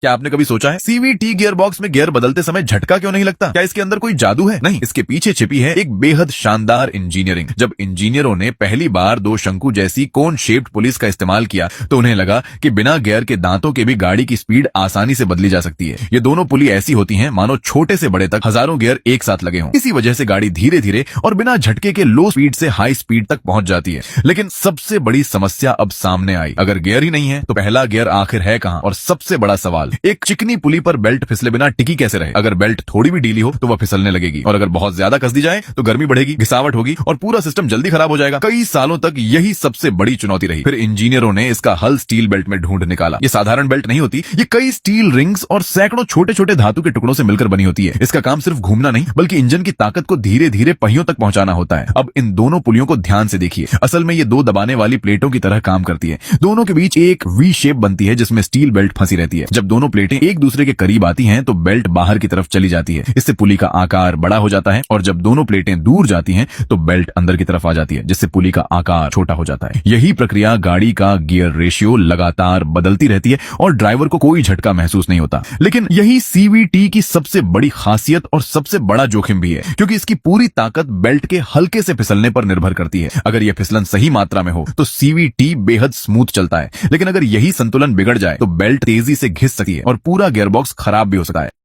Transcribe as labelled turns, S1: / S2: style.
S1: क्या आपने कभी सोचा है सीवीटी गियर बॉक्स में गियर बदलते समय झटका क्यों नहीं लगता? क्या इसके अंदर कोई जादू है? नहीं, इसके पीछे छिपी है एक बेहद शानदार इंजीनियरिंग। जब इंजीनियरों ने पहली बार दो शंकु जैसी कोन शेप्ड पुलिस का इस्तेमाल किया तो उन्हें लगा कि बिना गियर के दांतों के भी गाड़ी की स्पीड आसानी से बदली जा सकती है। ये दोनों पुली ऐसी होती हैं मानो छोटे से बड़े तक हजारों गियर एक साथ लगे हों। इसी वजह से गाड़ी धीरे धीरे और बिना झटके के लो स्पीड से हाई स्पीड तक पहुंच जाती है। लेकिन सबसे बड़ी समस्या अब सामने आई। अगर गियर ही नहीं है तो पहला गियर आखिर है कहां? और सबसे बड़ा सवाल, एक चिकनी पुली पर बेल्ट फिसले बिना टिकी कैसे रहे? अगर बेल्ट थोड़ी भी ढीली हो तो वह फिसलने लगेगी, और अगर बहुत ज्यादा कस दी जाए तो गर्मी बढ़ेगी, घिसावट होगी और पूरा सिस्टम जल्दी खराब हो जाएगा। कई सालों तक यही सबसे बड़ी चुनौती रही। फिर इंजीनियरों ने इसका हल स्टील बेल्ट में ढूंढ निकाला। ये साधारण बेल्ट नहीं होती, ये कई स्टील रिंग्स और सैकड़ों छोटे छोटे धातु के टुकड़ों से मिलकर बनी होती है। इसका काम सिर्फ घूमना नहीं बल्कि इंजन की ताकत को धीरे धीरे पहियों तक पहुंचाना होता है। अब इन दोनों पुलियों को ध्यान से देखिए। असल में ये दो दबाने वाली प्लेटों की तरह काम करती है। दोनों के बीच एक वी शेप बनती है जिसमें स्टील बेल्ट फंसी रहती है। जब दोनों प्लेटें एक दूसरे के करीब आती हैं तो बेल्ट बाहर की तरफ चली जाती है। इससे पुली का आकार बड़ा हो जाता है, और जब दोनों प्लेटें दूर जाती हैं तो बेल्ट अंदर की तरफ आ जाती है, जिससे पुली का आकार छोटा हो जाता है। यही प्रक्रिया गाड़ी का गियर रेशियो लगातार बदलती रहती है और ड्राइवर को कोई झटका महसूस नहीं होता। लेकिन यही सीवीटी की सबसे बड़ी खासियत और सबसे बड़ा जोखिम भी है, क्योंकि इसकी पूरी ताकत बेल्ट के हल्के से फिसलने पर निर्भर करती है। अगर यह फिसलन सही मात्रा में हो तो सीवीटी बेहद स्मूथ चलता है, लेकिन अगर यही संतुलन बिगड़ जाए तो बेल्ट तेजी से घिस सकती है और पूरा गियरबॉक्स खराब भी हो सकता है।